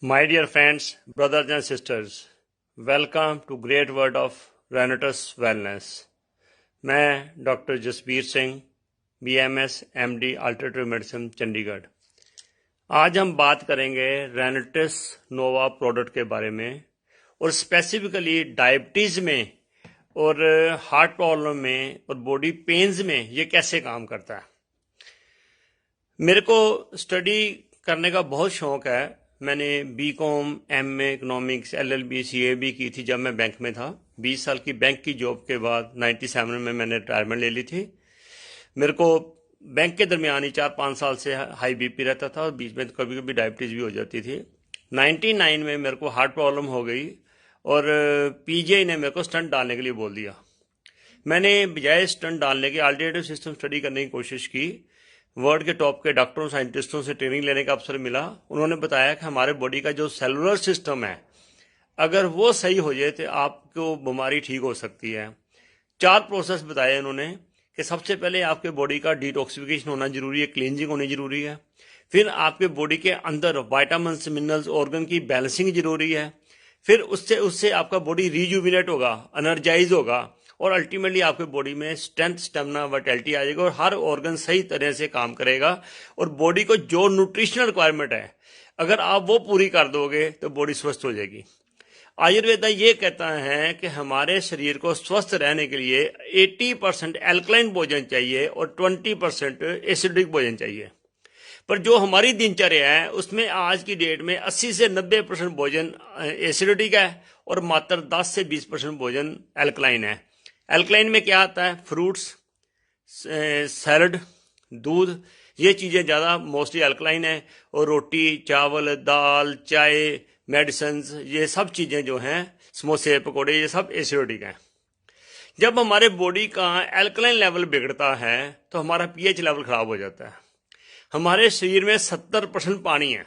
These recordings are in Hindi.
My dear friends, brothers and sisters, welcome to Great World of Renotus Wellness. मैं doctor Jasbir Singh, BMS MD alternative medicine Chandigarh. आज हम बात करेंगे रेनेटिस नोवा प्रोडक्ट के बारे में और स्पेसिफिकली डायबिटीज़ में और हार्ट प्रॉब्लम में और बॉडी पेन्स में ये कैसे काम करता है। मेरे को स्टडी करने का बहुत शौक है। मैंने BCom, MA economics, LLB, CAB की थी जब मैं बैंक में था। 20 साल की बैंक की जॉब के बाद 97 में मैंने रिटायरमेंट ले ली थी। मेरे को बैंक के दरमियान ही 4-5 साल से हाई BP रहता था और बीच में कभी कभी डायबिटीज़ भी हो जाती थी। 99 में मेरे को हार्ट प्रॉब्लम हो गई और PGI ने मेरे को स्टंट डालने के लिए बोल दिया। मैंने बजाय स्टंट डालने के अल्टरनेटिव सिस्टम स्टडी करने की कोशिश की। वर्ल्ड के टॉप के डॉक्टरों साइंटिस्टों से ट्रेनिंग लेने का अवसर मिला। उन्होंने बताया कि हमारे बॉडी का जो सेलुलर सिस्टम है, अगर वो सही हो जाए तो आपको बीमारी ठीक हो सकती है। 4 प्रोसेस बताए उन्होंने कि सबसे पहले आपके बॉडी का डिटॉक्सिफिकेशन होना जरूरी है, क्लींजिंग होनी जरूरी है। फिर आपके बॉडी के अंदर वाइटामिन्स, मिनरल्स, ऑर्गन की बैलेंसिंग जरूरी है। फिर उससे आपका बॉडी रिजुविनेट होगा, एनर्जाइज होगा और अल्टीमेटली आपके बॉडी में स्ट्रेंथ, स्टेमिना, वाइटैलिटी आ जाएगा और हर ऑर्गन सही तरह से काम करेगा। और बॉडी को जो न्यूट्रिशनल रिक्वायरमेंट है, अगर आप वो पूरी कर दोगे तो बॉडी स्वस्थ हो जाएगी। आयुर्वेदा ये कहता है कि हमारे शरीर को स्वस्थ रहने के लिए 80% एल्कलाइन भोजन चाहिए और 20% एसिडिक भोजन चाहिए। पर जो हमारी दिनचर्या है उसमें आज की डेट में 80 से 90% भोजन एसिडिक है और मात्र 10 से 20% भोजन एल्कलाइन है। एल्कलाइन में क्या आता है? फ्रूट्स, सैलड, दूध, ये चीज़ें ज़्यादा मोस्टली एल्कलाइन है। और रोटी, चावल, दाल, चाय, मेडिसिन, ये सब चीज़ें जो हैं, समोसे, पकोड़े, ये सब एसिडिक हैं। जब हमारे बॉडी का एल्कलाइन लेवल बिगड़ता है तो हमारा pH लेवल ख़राब हो जाता है। हमारे शरीर में 70% पानी है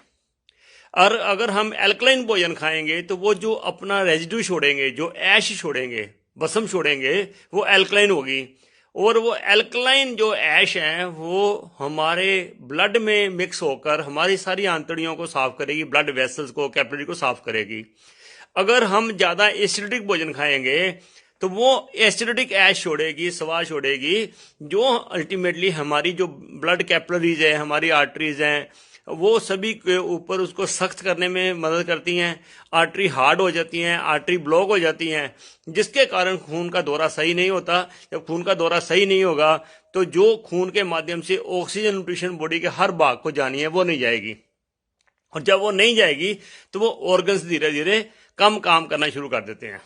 और अगर हम एल्कलाइन भोजन खाएंगे तो वो जो अपना रेजिड्यू छोड़ेंगे, जो ऐश छोड़ेंगे, भस्म छोड़ेंगे, वो एल्कलाइन होगी। और वो एल्कलाइन जो ऐश है वो हमारे ब्लड में मिक्स होकर हमारी सारी आंतड़ियों को साफ करेगी, ब्लड वेसल्स को, कैपिलरी को साफ करेगी। अगर हम ज़्यादा एसिडिक भोजन खाएंगे तो वो एसिडिक ऐश छोड़ेगी, स्वाद छोड़ेगी, जो अल्टीमेटली हमारी जो ब्लड कैपिलरीज है, हमारी आर्टरीज हैं, वो सभी के ऊपर उसको सख्त करने में मदद करती हैं। आर्टरी हार्ड हो जाती हैं, आर्टरी ब्लॉक हो जाती हैं, जिसके कारण खून का दौरा सही नहीं होता। जब खून का दौरा सही नहीं होगा तो जो खून के माध्यम से ऑक्सीजन न्यूट्रिशन बॉडी के हर भाग को जानी है वो नहीं जाएगी। और जब वो नहीं जाएगी तो वो ऑर्गन्स धीरे धीरे कम काम करना शुरू कर देते हैं।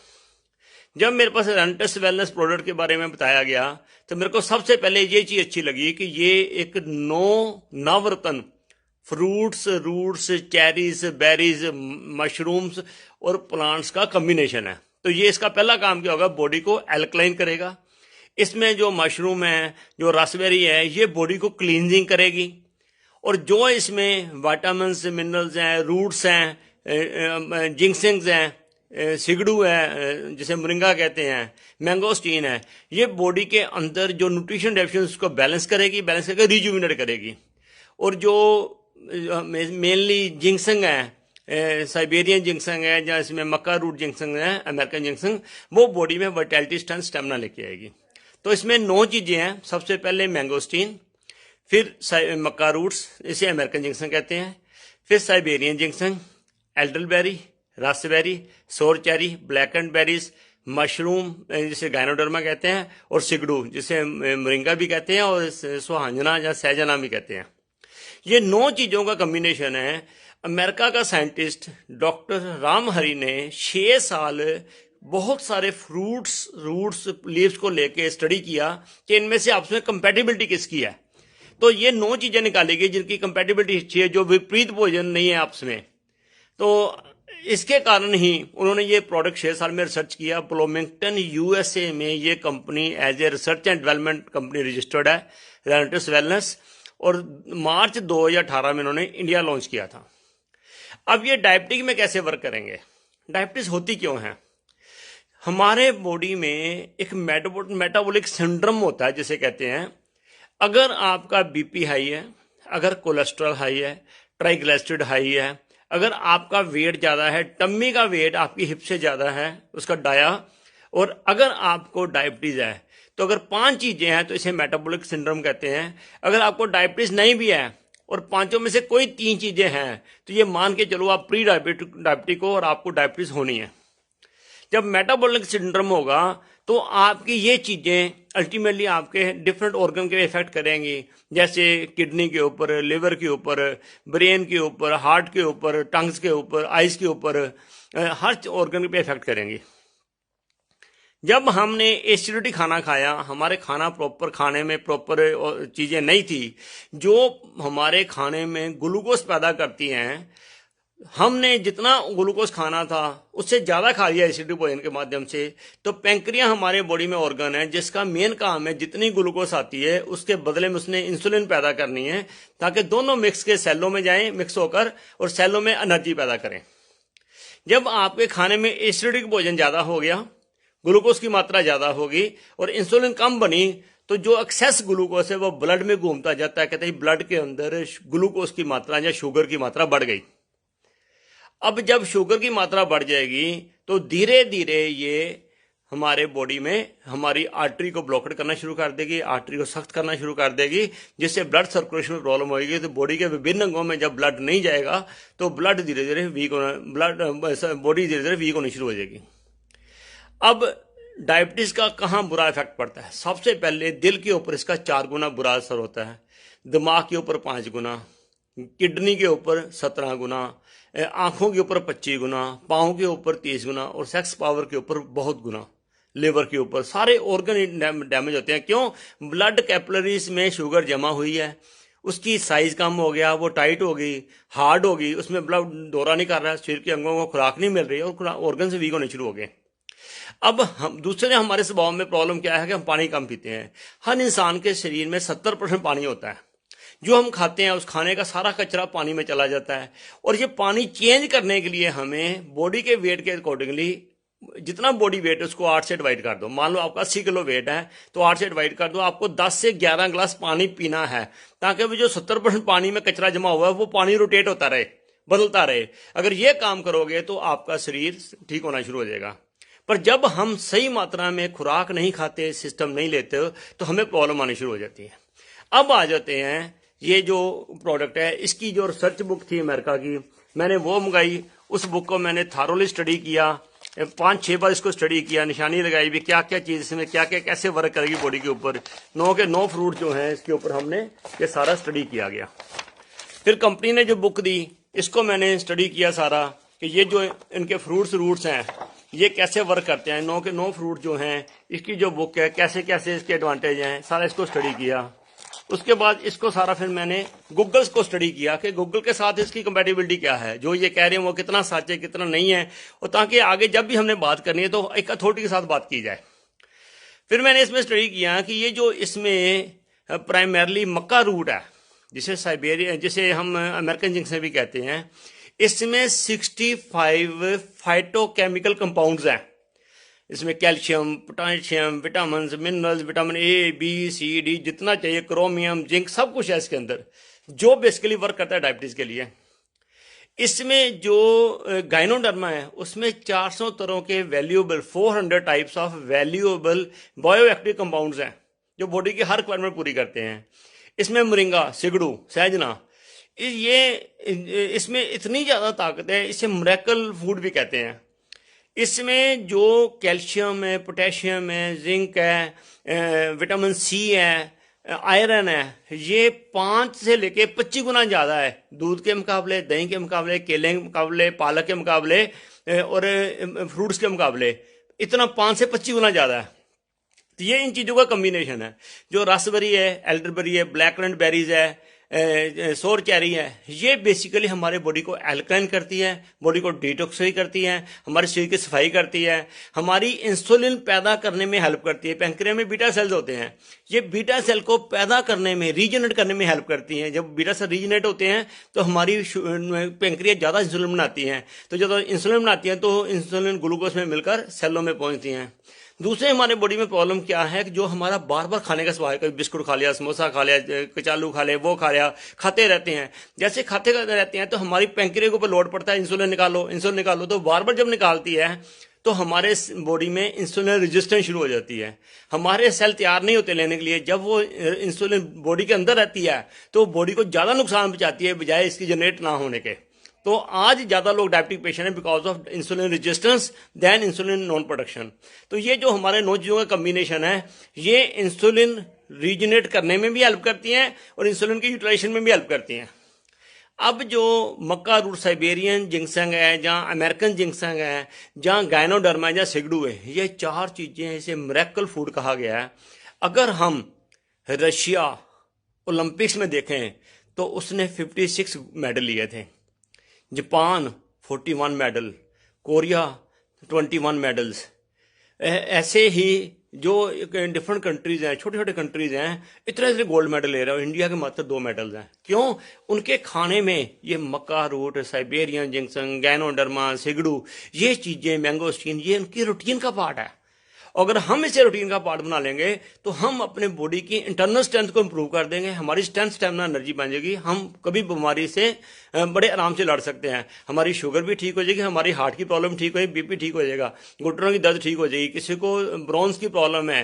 जब मेरे पास रेनेटिस वेलनेस प्रोडक्ट के बारे में बताया गया तो मेरे को सबसे पहले ये चीज़ अच्छी लगी कि ये एक नवरत्न fruits, roots, cherries, berries, mushrooms और प्लांट्स का कम्बिनेशन है। तो ये इसका पहला काम क्या होगा? बॉडी को एल्कलाइन करेगा। इसमें जो मशरूम है, जो रास्पबेरी है, ये बॉडी को क्लींजिंग करेगी। और जो इसमें विटामिन्स, मिनरल्स हैं, रूट्स हैं, जिंक्सिंग्स हैं, सिगड़ू है जिसे मोरिंगा कहते हैं, मैंगोस्टीन है, ये बॉडी के अंदर जो न्यूट्रिशन डेफिशिएंसी को बैलेंस करके रिजुविनेट करेगी। और जो मेनली जिंक्संग है, साइबेरियन जिंक्संग है, या इसमें मक्का रूट जिंक्संग है, अमेरिकन जिंक्संग, वो बॉडी में वाइटैलिटी, स्ट्रेंथ, स्टेमिना लेके आएगी। तो इसमें 9 चीज़ें हैं। सबसे पहले मैंगोस्टीन, फिर मक्का रूट्स, इसे अमेरिकन जिंक्संग कहते हैं, फिर साइबेरियन जिंक्संग, एल्डरबेरी, रास्पबेरी, सोर cherry, black and berries, mushroom जिसे गायनोडर्मा कहते हैं, और सिगड़ू जिसे मोरिंगा भी कहते हैं और सुहांजना या सहजना भी कहते हैं। ये 9 चीज़ों का कम्बिनेशन है। अमेरिका का साइंटिस्ट डॉक्टर राम हरी ने 6 साल बहुत सारे फ्रूट्स, रूट्स, लीव्स को लेके स्टडी किया कि इनमें से आपस में कंपैटिबिलिटी किसकी है। तो ये 9 चीज़ें निकाली गई जिनकी कंपैटिबिलिटी अच्छी है, जो विपरीत भोजन नहीं है आपस में। तो इसके कारण ही उन्होंने ये प्रोडक्ट 6 साल में रिसर्च किया। ब्लूमिंगटन USA में ये company as a research and development company registered है, रेनेटिस वेलनेस। और मार्च 2018 में इन्होंने इंडिया लॉन्च किया था। अब ये डायबिटीज में कैसे वर्क करेंगे? डायबिटीज होती क्यों है? हमारे बॉडी में एक मेटाबॉलिक सिंड्रोम होता है जिसे कहते हैं। अगर आपका BP हाई है, अगर कोलेस्ट्रॉल हाई है, ट्राइग्लिसराइड हाई है, अगर आपका वेट ज़्यादा है, टम्मी का वेट आपकी हिप से ज़्यादा है, उसका डाया, और अगर आपको डायबिटीज़ है, तो अगर 5 चीज़ें हैं तो इसे मेटाबॉलिक सिंड्रोम कहते हैं। अगर आपको डायबिटीज़ नहीं भी है और पांचों में से कोई 3 चीज़ें हैं तो ये मान के चलो आप प्री डायबिटिक हो और आपको डायबिटीज़ होनी है। जब मेटाबॉलिक सिंड्रोम होगा तो आपकी ये चीज़ें अल्टीमेटली आपके डिफरेंट ऑर्गन के इफेक्ट करेंगी, जैसे किडनी के ऊपर, लिवर के ऊपर, ब्रेन के ऊपर, हार्ट के ऊपर, टंग्स के ऊपर, आइज के ऊपर, हर ऑर्गन पे इफेक्ट करेंगी। जब हमने एसिडिटी खाना खाया, हमारे खाना प्रॉपर, खाने में प्रॉपर चीज़ें नहीं थी जो हमारे खाने में ग्लूकोज पैदा करती हैं, हमने जितना ग्लूकोज खाना था उससे ज़्यादा खा लिया एसिडिक भोजन के माध्यम से, तो पैंक्रिया हमारे बॉडी में ऑर्गन है जिसका मेन काम है जितनी ग्लूकोज आती है उसके बदले में उसने इंसुलिन पैदा करनी है ताकि दोनों मिक्स के सेलों में जाएं, मिक्स होकर, और सेलों में एनर्जी पैदा करें। जब आपके खाने में एसिडिक भोजन ज़्यादा हो गया, ग्लूकोज की मात्रा ज़्यादा होगी और इंसुलिन कम बनी, तो जो एक्सेस ग्लूकोज है वो ब्लड में घूमता जाता है। कहते हैं ब्लड के अंदर ग्लूकोज की मात्रा या शुगर की मात्रा बढ़ गई। अब जब शुगर की मात्रा बढ़ जाएगी तो धीरे धीरे ये हमारे बॉडी में हमारी आर्टरी को ब्लॉकेट करना शुरू कर देगी, आर्टरी को सख्त करना शुरू कर देगी, जिससे ब्लड सर्कुलेशन में प्रॉब्लम होगी। तो बॉडी के विभिन्न अंगों में जब ब्लड नहीं जाएगा तो ब्लड धीरे धीरे वीक होना, बॉडी धीरे धीरे वीक होनी शुरू हो जाएगी। अब डायबिटीज का कहाँ बुरा इफेक्ट पड़ता है? सबसे पहले दिल के ऊपर इसका 4 गुना बुरा असर होता है, दिमाग के ऊपर 5 गुना, किडनी के ऊपर 17 गुना, आंखों के ऊपर 25 गुना, पाँव के ऊपर 30 गुना, और सेक्स पावर के ऊपर बहुत गुना, लिवर के ऊपर, सारे ऑर्गन डैमेज होते हैं। क्यों? ब्लड कैपिलरीज में शुगर जमा हुई है, उसकी साइज कम हो गया, वो टाइट हो गई, हार्ड हो गई, उसमें ब्लड दौरा नहीं कर रहा है, शरीर के अंगों को खुराक नहीं मिल रही और ऑर्गन से वीक होने शुरू हो गए। अब हम दूसरे हमारे स्वभाव में प्रॉब्लम क्या है कि हम पानी कम पीते हैं। हर इंसान के शरीर में 70% पानी होता है। जो हम खाते हैं उस खाने का सारा कचरा पानी में चला जाता है, और ये पानी चेंज करने के लिए हमें बॉडी के वेट के अकॉर्डिंगली, जितना बॉडी वेट है उसको 8 से डिवाइड कर दो। मान लो आपका 80 किलो वेट है तो 8 से डिवाइड कर दो, आपको 10 से 11 गिलास पानी पीना है, ताकि वो जो 70% पानी में कचरा जमा हुआ है वो पानी रोटेट होता रहे, बदलता रहे। अगर ये काम करोगे तो आपका शरीर ठीक होना शुरू हो जाएगा। पर जब हम सही मात्रा में खुराक नहीं खाते, सिस्टम नहीं लेते, तो हमें प्रॉब्लम आनी शुरू हो जाती है। अब आ जाते हैं, ये जो प्रोडक्ट है इसकी जो रिसर्च बुक थी अमेरिका की, मैंने वो मंगाई। उस बुक को मैंने थारोली स्टडी किया, 5-6 बार इसको स्टडी किया, निशानी लगाई भी क्या क्या चीज़ इसमें क्या क्या कैसे वर्क करेगी बॉडी के ऊपर। 9 के 9 फ्रूट जो हैं इसके ऊपर हमने ये सारा स्टडी किया गया। फिर कंपनी ने जो बुक दी इसको मैंने स्टडी किया सारा, कि ये जो इनके रूट्स हैं ये कैसे वर्क करते हैं। 9 के 9 फ्रूट जो हैं इसकी जो बुक है, कैसे कैसे इसके एडवांटेज हैं, सारा इसको स्टडी किया। उसके बाद इसको सारा फिर मैंने गूगल्स को स्टडी किया कि गूगल के साथ इसकी कंपैटिबिलिटी क्या है, जो ये कह रहे हैं वो कितना सच है कितना नहीं है, और ताकि आगे जब भी हमने बात करनी है तो एक अथॉरिटी के साथ बात की जाए। फिर मैंने इसमें स्टडी किया कि ये जो इसमें प्राइमरली मक्का रूट है, जिसे साइबेरिया, जिसे हम अमेरिकन जिंक्स भी कहते हैं, इसमें 65 फाइटोकेमिकल कंपाउंड्स हैं। इसमें calcium, potassium, vitamin, minerals, vitamin A, B, C, D, जितना चाहिए, क्रोमियम, जिंक, सब कुछ है इसके अंदर, जो बेसिकली वर्क करता है डायबिटीज के लिए। इसमें जो गाइनोडर्मा है उसमें 400 तरह के valuable, 400 types of valuable bioactive compounds हैं जो बॉडी की हर रिक्वायरमेंट पूरी करते हैं। इसमें मोरिंगा, सिगड़ू, सहजना, ये इसमें इतनी ज़्यादा ताकत है, इसे मिरेकल फूड भी कहते हैं। इसमें जो कैल्शियम है, पोटेशियम है, जिंक है, विटामिन सी है, आयरन है, ये 5 से लेके 25 गुना ज़्यादा है दूध के मुकाबले, दही के मुकाबले, केले के मुकाबले, पालक के मुकाबले और फ्रूट्स के मुकाबले। इतना 5 से 25 गुना ज़्यादा है। तो ये इन चीज़ों का कम्बिनेशन है। जो रासबेरी है, एल्डरबेरी है, ब्लैक करंट बेरीज है, सोर चेरी है, ये बेसिकली हमारे बॉडी को एल्कलाइन करती है, बॉडी को डिटॉक्सिफाई करती है, हमारे शरीर की सफाई करती है, हमारी इंसुलिन पैदा करने में हेल्प करती है। पैंक्रियास में बीटा सेल्स होते हैं, ये बीटा सेल को पैदा करने में, रीजनरेट करने में हेल्प करती हैं। जब बीटा सेल रीजनरेट होते हैं तो हमारी पैंक्रियास ज़्यादा इंसुलिन बनाती हैं, तो जब इंसुलिन बनाती हैं तो इंसुलिन ग्लूकोज में मिलकर सेलों में पहुँचती हैं। दूसरे हमारे बॉडी में प्रॉब्लम क्या है कि जो हमारा बार बार खाने का स्वभाव है, कभी बिस्कुट खा लिया, समोसा खा लिया, कचालू खा लिया, वो खा लिया, खाते रहते हैं। जैसे खाते रहते हैं तो हमारी पैंक्रियाज के ऊपर लोड पड़ता है, इंसुलिन निकालो, तो बार बार जब निकालती है तो हमारे बॉडी में इंसुलिन रेजिस्टेंस शुरू हो जाती है। हमारे सेल तैयार नहीं होते लेने के लिए। जब वो इंसुलिन बॉडी के अंदर रहती है तो बॉडी को ज्यादा नुकसान पहुंचाती है बजाय इसकी जनरेट ना होने के। तो आज ज्यादा लोग डायबिटिक पेशेंट हैं because of insulin resistance then insulin non production. तो ये जो हमारे 9 चीजों का कॉम्बिनेशन है, ये इंसुलिन रीजनरेट करने में भी हेल्प करती हैं और इंसुलिन की यूटिलाइजेशन में भी हेल्प करती हैं। अब जो मक्का रूट साइबेरियन जिंक्संग है, जहाँ अमेरिकन जिंक्संग है, जहाँ गायनोडर्मा है, जहाँ सिगडू है, ये 4 चीजें इसे मिरेकल फूड कहा गया है। अगर हम रशिया ओलंपिक्स में देखें तो उसने 56 मेडल लिए थे, जापान 41 मेडल, कोरिया 21 मेडल्स। ऐसे ही जो डिफरेंट कंट्रीज हैं, छोटे छोटे कंट्रीज हैं, इतने गोल्ड मेडल ले रहे हो। इंडिया के मात्र 2 मेडल्स हैं। क्यों? उनके खाने में ये मक्का रूट, साइबेरियन जिंक्सन, गैनोडर्मा, सिगड़ू, ये चीजें, मैंगोस्टीन, ये उनकी रूटीन का पार्ट है। अगर हम इसे रूटीन का पार्ट बना लेंगे तो हम अपने बॉडी की इंटरनल स्ट्रेंथ को इंप्रूव कर देंगे। हमारी स्ट्रेंथ, स्टेमिना, एनर्जी बन जाएगी। हम कभी बीमारी से बड़े आराम से लड़ सकते हैं। हमारी शुगर भी ठीक हो जाएगी, हमारी हार्ट की प्रॉब्लम ठीक हो जाएगी, बीपी ठीक हो जाएगा, घुटनों की दर्द ठीक हो जाएगी। किसी को ब्रोन्स की प्रॉब्लम है,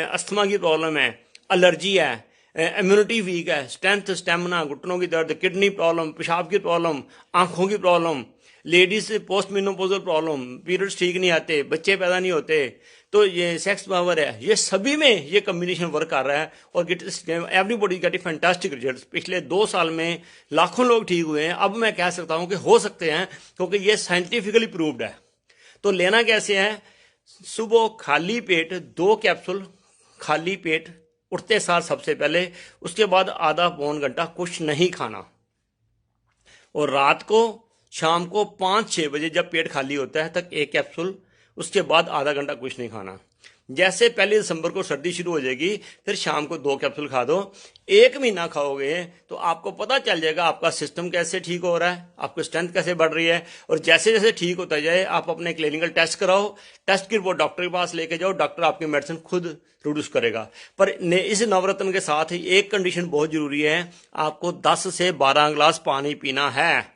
अस्थमा की प्रॉब्लम है, एलर्जी है, इम्यूनिटी वीक है, स्ट्रेंथ, स्टेमिना, घुटनों की दर्द, किडनी प्रॉब्लम, पेशाब की प्रॉब्लम, आंखों की problem, ladies post menopausal problem, periods ठीक नहीं आते, बच्चे पैदा नहीं होते, तो ये सेक्स पावर है, ये सभी में ये कॉम्बिनेशन वर्क कर रहा है और एवरीबॉडी गेट फैंटास्टिक रिजल्ट्स। पिछले 2 साल में लाखों लोग ठीक हुए हैं। अब मैं कह सकता हूं कि हो सकते हैं, क्योंकि ये साइंटिफिकली प्रूव्ड है। तो लेना कैसे है? सुबह खाली पेट 2 कैप्सूल, खाली पेट उठते सार सबसे पहले, उसके बाद आधा पौन घंटा कुछ नहीं खाना, और रात को शाम को 5-6 बजे जब पेट खाली होता है तक 1 कैप्सूल, उसके बाद आधा घंटा कुछ नहीं खाना। जैसे 1 दिसंबर को सर्दी शुरू हो जाएगी फिर शाम को 2 कैप्सूल खा दो। 1 महीना खाओगे तो आपको पता चल जाएगा आपका सिस्टम कैसे ठीक हो रहा है, आपकी स्ट्रेंथ कैसे बढ़ रही है। और जैसे जैसे ठीक होता जाए आप अपने क्लिनिकल टेस्ट कराओ, टेस्ट की रिपोर्ट डॉक्टर के पास लेके जाओ, डॉक्टर आपकी मेडिसिन खुद प्रोड्यूस करेगा। पर इस नवरत्न के साथ ही एक कंडीशन बहुत जरूरी है, आपको 10 से 12 गिलास पानी पीना है।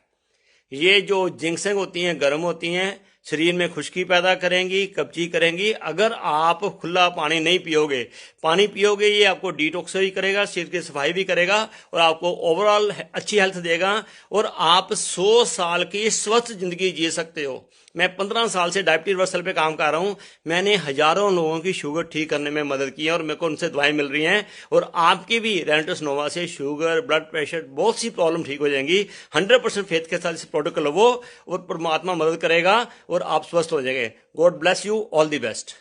ये जो जिंक्सें होती हैं गर्म होती हैं, शरीर में खुश्की पैदा करेंगी, कब्जी करेंगी। अगर आप खुला पानी नहीं पियोगे, पानी पियोगे ये आपको डिटॉक्स भी करेगा, शरीर की सफाई भी करेगा और आपको ओवरऑल अच्छी हेल्थ देगा और आप 100 साल की स्वस्थ जिंदगी जी सकते हो। मैं 15 साल से डायबिटीज रिवर्सल पे काम कर रहा हूं। मैंने हजारों लोगों की शुगर ठीक करने में मदद की है और मेरे को उनसे दवाएं मिल रही हैं। और आपकी भी रेनेटस नोवा से शुगर, ब्लड प्रेशर, बहुत सी प्रॉब्लम ठीक हो जाएंगी। 100% फेथ के साथ इस प्रोडक्ट को लो और परमात्मा मदद करेगा और आप स्वस्थ हो जाएंगे। God bless you, all the best.